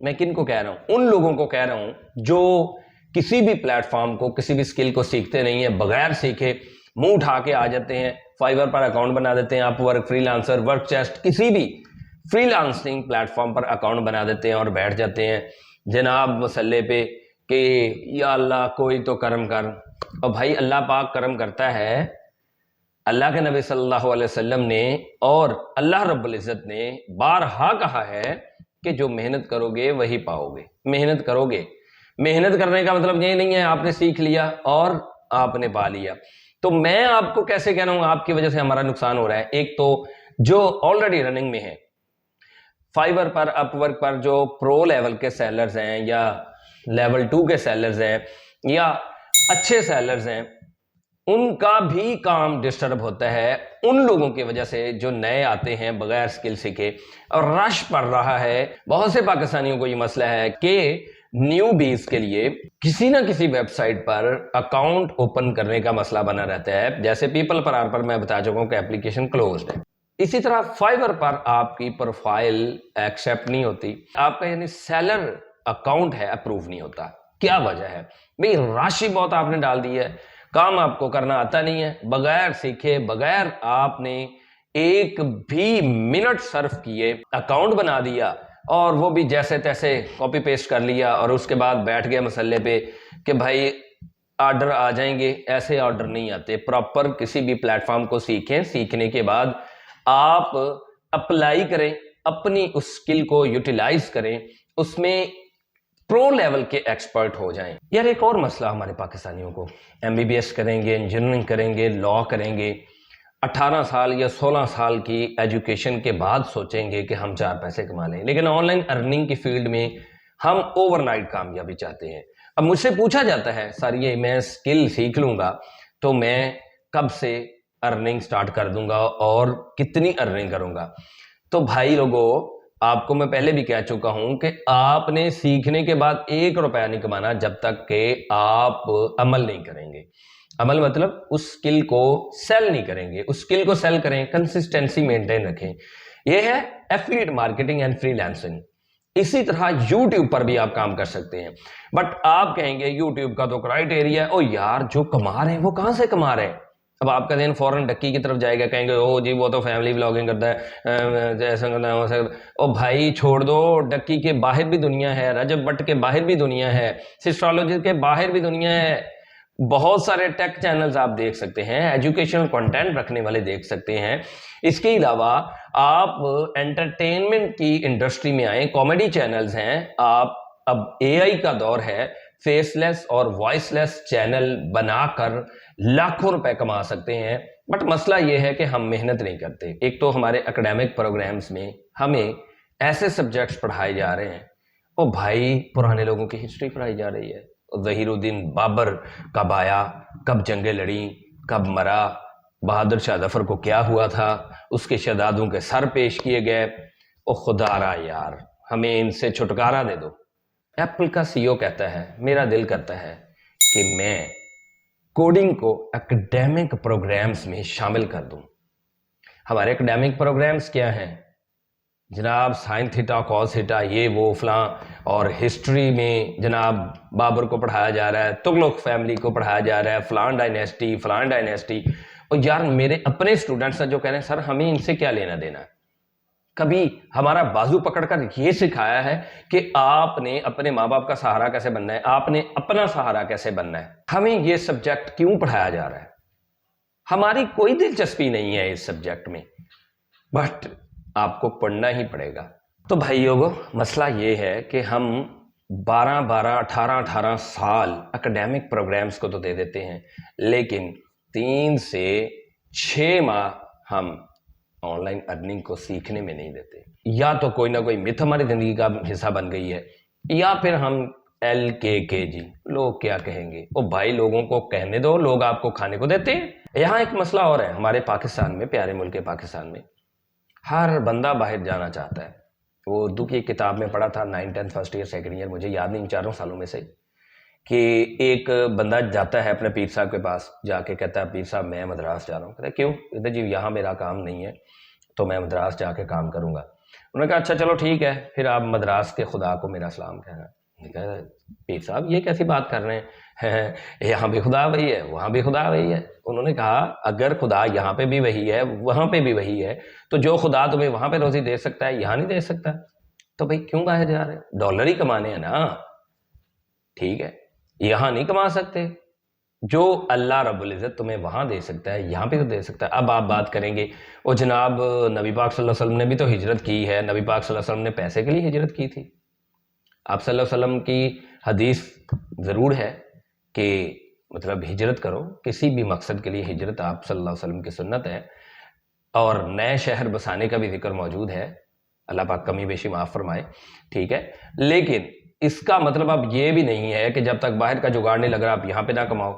میں کن کو کہہ رہا ہوں؟ ان لوگوں کو کہہ رہا ہوں جو کسی بھی پلیٹ فارم کو, کسی بھی اسکل کو سیکھتے نہیں ہیں, بغیر سیکھے منہ اٹھا کے آ جاتے ہیں, فائیور پر اکاؤنٹ بنا دیتے ہیں, Upwork, Freelancer, work chest, کسی بھی فری لانسنگ پلیٹ فارم پر اکاؤنٹ بنا دیتے ہیں اور بیٹھ جاتے ہیں جناب مسئلے پہ کہ یا اللہ کوئی تو کرم کر. اور بھائی اللہ پاک کرم کرتا ہے, اللہ کے نبی صلی اللہ علیہ وسلم نے اور اللہ رب العزت نے بارہا کہا ہے کہ جو محنت کرو گے وہی پاؤ گے. محنت کرو گے, محنت کرنے کا مطلب یہ نہیں ہے آپ نے سیکھ لیا اور آپ نے پا لیا. تو میں آپ کو کیسے کہہ رہا ہوں آپ کی وجہ سے ہمارا نقصان ہو رہا ہے. ایک تو جو آلریڈی رننگ میں ہے, فائیور پر, اپ ورک پر جو پرو لیول کے سیلرز ہیں یا لیول 2 کے سیلرز ہیں یا اچھے سیلرز ہیں, ان کا بھی کام ڈسٹرب ہوتا ہے ان لوگوں کی وجہ سے جو نئے آتے ہیں بغیر سکل سیکھے, اور رش پڑ رہا ہے. بہت سے پاکستانیوں کو یہ مسئلہ ہے کہ نیو بیز کے لیے کسی نہ کسی ویب سائٹ پر اکاؤنٹ اوپن کرنے کا مسئلہ بنا رہتا ہے. جیسے پیپل پر آر پر میں بتا چکا ہوں کہ اپلیکیشن کلوزڈ ہے. اسی طرح فائیور پر آپ کی پروفائل ایکسیپٹ نہیں ہوتی, آپ کا یعنی سیلر اکاؤنٹ ہے اپروو نہیں ہوتا. کیا وجہ ہے بھئی؟ راشی بہت آپ نے ڈال دی ہے, کام آپ کو کرنا آتا نہیں ہے, بغیر سیکھے, بغیر آپ نے ایک بھی منٹ صرف کیے اکاؤنٹ بنا دیا اور وہ بھی جیسے تیسے کاپی پیسٹ کر لیا اور اس کے بعد بیٹھ گئے مسئلے پہ کہ بھائی آرڈر آ جائیں گے. ایسے آرڈر نہیں آتے. پراپر کسی بھی پلیٹ فارم کو سیکھیں, سیکھنے کے بعد آپ اپلائی کریں, اپنی اس سکل کو یوٹیلائز کریں, اس میں پرو لیول کے ایکسپرٹ ہو جائیں. یار ایک اور مسئلہ ہمارے پاکستانیوں کو, ایم بی بی ایس کریں گے, انجینئرنگ کریں گے, لا کریں گے, 18 سال یا 16 سال کی ایجوکیشن کے بعد سوچیں گے کہ ہم 4 پیسے کما لیں. لیکن آن لائن ارننگ کی فیلڈ میں ہم اوور نائٹ کامیابی چاہتے ہیں. اب مجھ سے پوچھا جاتا ہے سر یہ میں سکل سیکھ لوں گا تو میں کب سے ارننگ سٹارٹ کر دوں گا اور کتنی ارننگ کروں گا؟ تو بھائی لوگوں, آپ کو میں پہلے بھی کہہ چکا ہوں کہ آپ نے سیکھنے کے بعد 1 روپیہ نہیں کمانا جب تک کہ آپ عمل نہیں کریں گے. عمل مطلب اس سکل کو سیل نہیں کریں گے. اس سکل کو سیل کریں, کنسسٹنسی مینٹین رکھیں. یہ ہے affiliate marketing and free lancing. اسی طرح یوٹیوب پر بھی آپ کام کر سکتے ہیں. بٹ آپ کہیں گے یوٹیوب کا تو کرائٹیریا ہے, او یار جو کما رہے ہیں وہ کہاں سے کما رہے ہیں؟ اب آپ کا ذہن فوراً ڈکی کی طرف جائے گا, کہیں گے او جی وہ تو فیملی ولاگنگ کرتا ہے, ایسا کرتا ہے ویسا. او بھائی چھوڑ دو, ڈکی کے باہر بھی دنیا ہے, رجب بٹ کے باہر بھی دنیا ہے, سسٹرالوجی کے باہر بھی دنیا ہے. بہت سارے ٹیک چینلز آپ دیکھ سکتے ہیں, ایجوکیشنل کنٹینٹ رکھنے والے دیکھ سکتے ہیں. اس کے علاوہ آپ انٹرٹینمنٹ کی انڈسٹری میں آئیں, کامیڈی چینلز ہیں. آپ اب اے آئی کا دور ہے, فیس لیس اور وائس لیس چینل بنا کر لاکھوں روپے کما سکتے ہیں. بٹ مسئلہ یہ ہے کہ ہم محنت نہیں کرتے. ایک تو ہمارے اکیڈیمک پروگرامز میں ہمیں ایسے سبجیکٹس پڑھائے جا رہے ہیں, او بھائی پرانے لوگوں کی ہسٹری پڑھائی جا رہی ہے. ظہیر الدین بابر کب آیا, کب جنگیں لڑیں, کب مرا, بہادر شاہ ظفر کو کیا ہوا تھا, اس کے شہزادوں کے سر پیش کیے گئے. او خدا را یار ہمیں ان سے چھٹکارا دے دو. ایپل کا سی او کہتا ہے میرا دل کرتا ہے کہ میں کوڈنگ کو اکیڈیمک پروگرامز میں شامل کر دوں. ہمارے اکیڈیمک پروگرامز کیا ہیں جناب؟ سائن تھیٹا, کاس تھیٹا, یہ وہ فلاں. اور ہسٹری میں جناب بابر کو پڑھایا جا رہا ہے, تغلق فیملی کو پڑھایا جا رہا ہے, فلان ڈائنیسٹی. اور یار میرے اپنے اسٹوڈنٹس ہیں جو کہہ رہے ہیں سر ہمیں ان سے کیا لینا دینا ہے. کبھی ہمارا بازو پکڑ کر یہ سکھایا ہے کہ آپ نے اپنے ماں باپ کا سہارا کیسے بننا ہے, آپ نے اپنا سہارا کیسے بننا ہے. ہمیں یہ سبجیکٹ کیوں پڑھایا جا رہا ہے؟ ہماری کوئی دلچسپی نہیں ہے اس سبجیکٹ میں, بٹ آپ کو پڑھنا ہی پڑے گا. تو بھائیو مسئلہ یہ ہے کہ ہم 18 سال اکیڈیمک پروگرامز کو تو دے دیتے ہیں, لیکن 3 سے 6 ماہ ہم آن لائن ارننگ کو سیکھنے میں نہیں دیتے. یا تو کوئی نہ کوئی مت ہماری زندگی کا حصہ بن گئی ہے, یا پھر ہم LKKG, لوگ کیا کہیں گے. او بھائی لوگوں کو کہنے دو, لوگ آپ کو کھانے کو دیتے ہیں. یہاں ایک مسئلہ اور ہے ہمارے پاکستان میں, پیارے ملک پاکستان میں ہر بندہ باہر جانا چاہتا ہے. وہ اردو کی کتاب میں پڑھا تھا 9th 10th first year second year, مجھے یاد نہیں 4 سالوں میں سے, کہ ایک بندہ جاتا ہے اپنے پیر صاحب کے پاس, جا کے کہتا ہے پیر صاحب میں مدراس جا رہا ہوں. کہتا ہے کیوں؟ کہتا ہے جی یہاں میرا کام نہیں ہے تو میں مدراس جا کے کام کروں گا. انہوں نے کہا اچھا چلو ٹھیک ہے، پھر آپ مدراس کے خدا کو میرا سلام کہنا۔ میں نے کہا پیر صاحب یہ کیسی بات کر رہے ہیں، یہاں بھی خدا وہی ہے وہاں بھی خدا وہی ہے۔ انہوں نے کہا اگر خدا یہاں پہ بھی وہی ہے وہاں پہ بھی وہی ہے تو جو خدا تمہیں وہاں پہ روزی دے سکتا ہے یہاں نہیں دے سکتا، تو بھائی کیوں باہر جا رہے؟ ڈالر ہی کمانے ہیں نا، ٹھیک ہے، یہاں نہیں کما سکتے، جو اللہ رب العزت تمہیں وہاں دے سکتا ہے یہاں پہ تو دے سکتا ہے۔ اب آپ بات کریں گے وہ جناب نبی پاک صلی اللہ علیہ وسلم نے بھی تو ہجرت کی ہے، نبی پاک صلی اللہ علیہ وسلم نے پیسے کے لیے ہجرت کی تھی؟ آپ صلی اللہ علیہ وسلم کی حدیث ضرور ہے کہ مطلب ہجرت کرو، کسی بھی مقصد کے لیے ہجرت آپ صلی اللہ علیہ وسلم کی سنت ہے، اور نئے شہر بسانے کا بھی ذکر موجود ہے، اللہ پاک کمی بیشی معاف فرمائے، ٹھیک ہے، لیکن اس کا مطلب اب یہ بھی نہیں ہے کہ جب تک باہر کا جگاڑ نہیں لگ رہا آپ یہاں پہ نہ کماؤ۔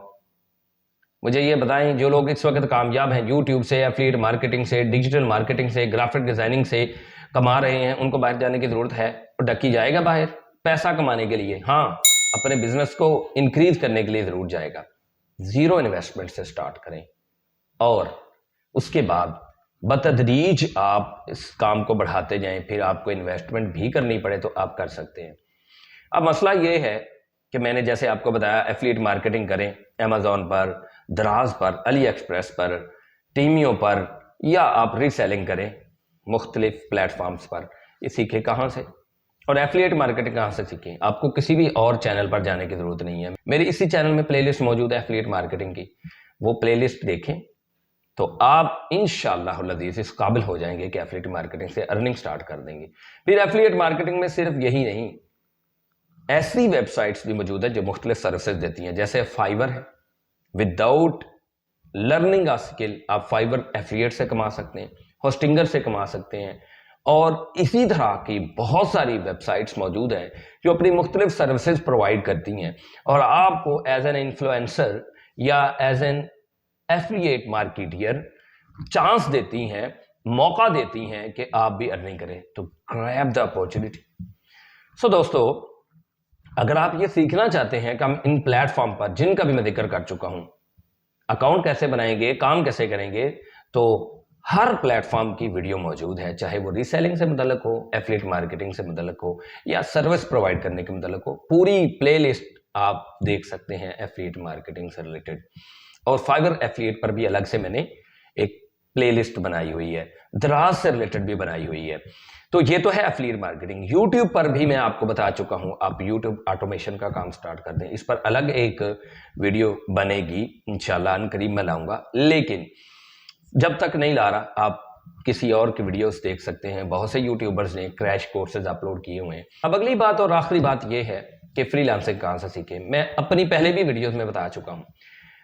مجھے یہ بتائیں جو لوگ اس وقت کامیاب ہیں یوٹیوب سے، ایفلیٹ مارکیٹنگ سے، ڈیجیٹل مارکیٹنگ سے، گرافک ڈیزائننگ سے کما رہے ہیں، ان کو باہر جانے کی ضرورت ہے؟ ڈکی جائے گا باہر پیسہ کمانے کے لیے، ہاں اپنے بزنس کو انکریز کرنے کے لیے ضرور جائے گا۔ زیرو انویسٹمنٹ سے سٹارٹ کریں اور اس کے بعد بتدریج آپ اس کام کو بڑھاتے جائیں، پھر آپ کو انویسٹمنٹ بھی کرنی پڑے تو آپ کر سکتے ہیں۔ اب مسئلہ یہ ہے کہ میں نے جیسے آپ کو بتایا ایفلیٹ مارکیٹنگ کریں امیزون پر، دراز پر، علی ایکسپریس پر، ٹیمیو پر، یا آپ ری سیلنگ کریں مختلف پلیٹ فارمز پر۔ یہ سیکھیں کہاں سے؟ اور ایفلیٹ مارکیٹنگ کہاں سے سیکھیں؟ آپ کو کسی بھی اور چینل پر جانے کی ضرورت نہیں ہے، میری اسی چینل میں پلے لسٹ موجود ہے ایفلیٹ مارکیٹنگ کی، وہ پلے لسٹ دیکھیں تو آپ انشاءاللہ العزیز اس قابل ہو جائیں گے کہ ایفلیٹ مارکیٹنگ سے ارننگ سٹارٹ کر دیں گے۔ پھر ایفلیٹ مارکیٹنگ میں صرف یہی نہیں، ایسی ویب سائٹس بھی موجود ہیں جو مختلف سروسز دیتی ہیں، جیسے فائیور ہے، وداؤٹ لرننگ اسکل آپ فائیور ایفلیٹ سے کما سکتے ہیں، ہوسٹنگر سے کما سکتے ہیں، اور اسی طرح کی بہت ساری ویب سائٹس موجود ہیں جو اپنی مختلف سروسز پرووائڈ کرتی ہیں اور آپ کو ایز این انفلوئنسر یا as an affiliate marketer chance دیتی ہیں، موقع دیتی ہیں کہ آپ بھی ارننگ کریں، تو گریب دا اپورچونٹی۔ سو دوستو، اگر آپ یہ سیکھنا چاہتے ہیں کہ ہم ان پلیٹ فارم پر جن کا بھی میں ذکر کر چکا ہوں اکاؤنٹ کیسے بنائیں گے، کام کیسے کریں گے، تو ہر پلیٹ فارم کی ویڈیو موجود ہے، چاہے وہ ری سیلنگ سے متعلق ہو، ایفلیٹ مارکیٹنگ سے متعلق ہو، یا سروس پرووائڈ کرنے کے متعلق ہو، پوری پلے لسٹ آپ دیکھ سکتے ہیں ایفلیٹ مارکیٹنگ سے ریلیٹڈ۔ اور فائیور ایفلیٹ پر بھی الگ سے میں نے ایک پلے لسٹ بنائی ہوئی ہے، دراز سے ریلیٹڈ بھی بنائی ہوئی ہے۔ تو یہ تو ہے ایفلیٹ مارکیٹنگ۔ یوٹیوب پر بھی میں آپ کو بتا چکا ہوں، آپ یوٹیوب آٹومیشن کا کام سٹارٹ کر دیں، اس پر الگ ایک ویڈیو بنے گی انشاءاللہ، ان قریب میں لاؤں گا، لیکن جب تک نہیں لا رہا آپ کسی اور کی ویڈیوز دیکھ سکتے ہیں، بہت سے یوٹیوبرز نے کریش کورسز اپلوڈ کیے ہوئے ہیں۔ اب اگلی بات اور آخری بات یہ ہے کہ فری لانسنگ کہاں سے سیکھیں۔ میں اپنی پہلے بھی ویڈیوز میں بتا چکا ہوں،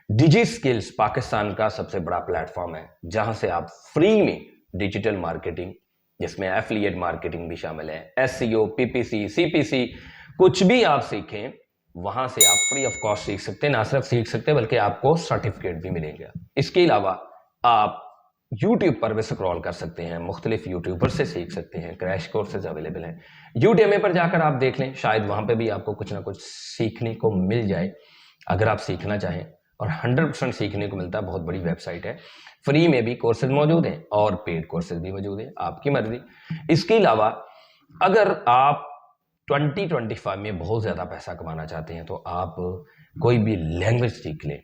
ڈیجی سکلز پاکستان کا سب سے بڑا پلیٹ فارم ہے جہاں سے آپ فری میں ڈیجیٹل مارکیٹنگ، جس میں ایفلیٹ مارکیٹنگ بھی شامل ہے، ایس سی او، پی پی سی، سی پی سی، کچھ بھی آپ سیکھیں وہاں سے آپ فری آف کاسٹ سیکھ سکتے ہیں۔ نہ صرف سیکھ سکتے ہیں بلکہ آپ کو سرٹیفکیٹ بھی ملے گا۔ اس کے علاوہ آپ یوٹیوب پر بھی سکرول کر سکتے ہیں، مختلف یوٹیوبر سے سیکھ سکتے ہیں، کریش کورسز اویلیبل ہیں۔ یوڈیمی پر جا کر آپ دیکھ لیں، شاید وہاں پہ بھی آپ کو کچھ نہ کچھ سیکھنے کو مل جائے اگر آپ سیکھنا چاہیں، اور 100% سیکھنے کو ملتا ہے۔ بہت بڑی ویب سائٹ ہے، فری میں بھی کورسز موجود ہیں اور پیڈ کورسز بھی موجود ہیں، آپ کی مرضی۔ اس کے علاوہ اگر آپ 2025 میں بہت زیادہ پیسہ کمانا چاہتے ہیں تو آپ کوئی بھی لینگویج سیکھ لیں،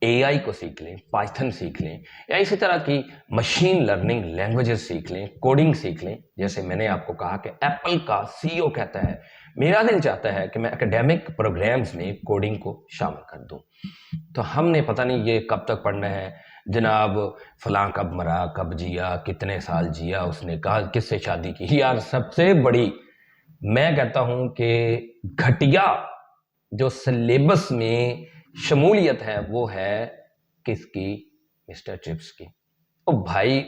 اے آئی کو سیکھ لیں، پائتھن سیکھ لیں، یا اسی طرح کی مشین لرننگ لینگویجز سیکھ لیں، کوڈنگ سیکھ لیں۔ جیسے میں نے آپ کو کہا کہ ایپل کا سی او کہتا ہے میرا دل چاہتا ہے کہ میں اکیڈیمک پروگرامز میں کوڈنگ کو شامل کر دوں، تو ہم نے پتہ نہیں یہ کب تک پڑھنا ہے، جناب فلاں کب مرا، کب جیا، کتنے سال جیا، اس نے کہا کس سے شادی کی۔ یار سب سے بڑی میں کہتا ہوں کہ گھٹیا جو سلیبس میں شمولیت ہے وہ ہے کس کی؟ مسٹر چپس کی۔ او بھائی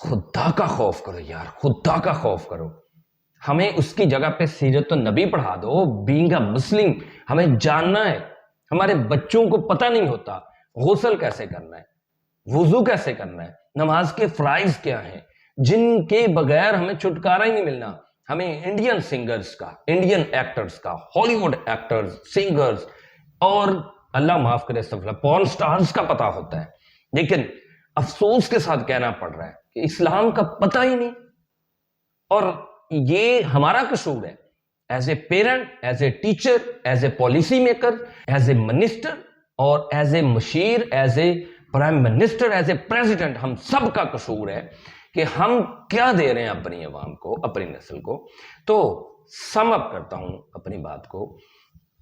خدا کا خوف کرو یار، خدا کا خوف کرو، ہمیں اس کی جگہ پہ سیرت النبی پڑھا دو۔ بینگ اے مسلم ہمیں جاننا ہے، ہمارے بچوں کو پتہ نہیں ہوتا غسل کیسے کرنا ہے، وضو کیسے کرنا ہے، نماز کے فرائض کیا ہیں، جن کے بغیر ہمیں چھٹکارا ہی نہیں ملنا۔ ہمیں انڈین سنگرز کا، انڈین ایکٹرز کا، ہالی ووڈ ایکٹرز، سنگرز اور اللہ معاف کرے پورن سٹارز کا پتہ ہوتا ہے، لیکن افسوس کے ساتھ کہنا پڑ رہا ہے کہ اسلام کا پتہ ہی نہیں۔ اور یہ ہمارا قصور ہے as a parent, as a teacher, as a policy maker, as a minister اور ایز اے مشیر, as a prime minister, as a president. ہم سب کا قصور ہے کہ ہم کیا دے رہے ہیں اپنی عوام کو, اپنی نسل کو. تو سم اپ کرتا ہوں اپنی بات کو,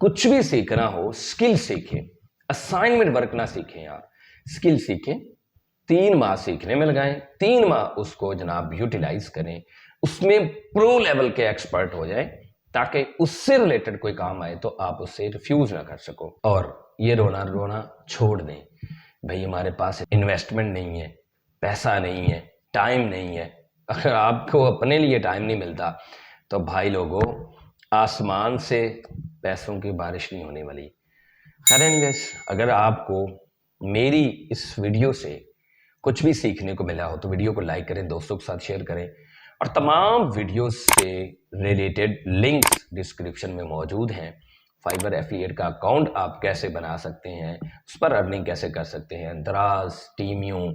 کچھ بھی سیکھنا ہو اسکل سیکھیں, اسائنمنٹ ورک نہ سیکھیں یار, اسکل سیکھیں, 3 ماہ سیکھنے میں لگائیں, 3 ماہ اس کو جناب یوٹیلائز کریں, اس میں پرو لیول کے ایکسپرٹ ہو جائیں تاکہ اس سے ریلیٹڈ کوئی کام آئے تو آپ اس سے ریفیوز نہ کر سکو. اور یہ رونا چھوڑ دیں بھئی, ہمارے پاس انویسٹمنٹ نہیں ہے, پیسہ نہیں ہے, ٹائم نہیں ہے. اگر آپ کو اپنے لیے ٹائم نہیں ملتا تو بھائی لوگوں, آسمان سے پیسوں کی بارش نہیں ہونے والی. خیر اینیویز, اگر آپ کو میری اس ویڈیو سے کچھ بھی سیکھنے کو ملا ہو تو ویڈیو کو لائک کریں, دوستوں کے ساتھ شیئر کریں, اور تمام ویڈیوز سے ریلیٹڈ لنکس ڈسکرپشن میں موجود ہیں. فائبر ایفیلیٹ کا اکاؤنٹ آپ کیسے بنا سکتے ہیں, اس پر ارننگ کیسے کر سکتے ہیں, Daraz, Temu,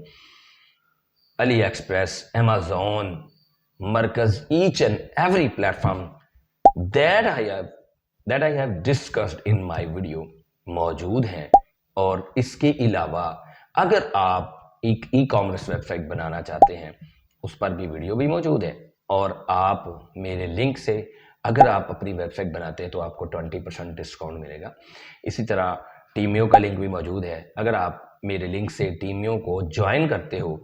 AliExpress, Amazon, Markaz, each and every platform that I have discussed in my video موجود ہیں. اور اس کے علاوہ اگر آپ ایک ای کامرس ویب سائٹ بنانا چاہتے ہیں اس پر بھی ویڈیو بھی موجود ہے, اور آپ میرے لنک سے اگر آپ اپنی ویب سائٹ بناتے ہیں تو آپ کو 20% ڈسکاؤنٹ ملے گا. اسی طرح ٹیمیو کا لنک بھی موجود ہے, اگر آپ میرے لنک سے ٹیمیو کو جوائن کرتے ہو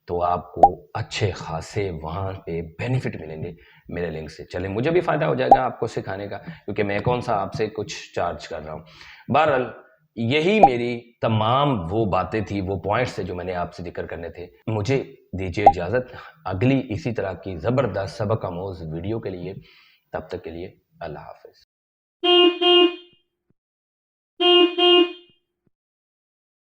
تو آپ کو اچھے خاصے وہاں پہ بینیفٹ ملیں گے میرے لنک سے. چلیں, مجھے بھی فائدہ ہو جائے گا آپ کو سکھانے کا, کیونکہ میں کون سا آپ سے کچھ چارج کر رہا ہوں. بہرحال یہی میری تمام وہ باتیں تھی, وہ پوائنٹس تھے جو میں نے آپ سے ذکر کرنے تھے. مجھے دیجیے اجازت اگلی اسی طرح کی زبردست سبق آموز ویڈیو کے لیے. تب تک کے لیے اللہ حافظ.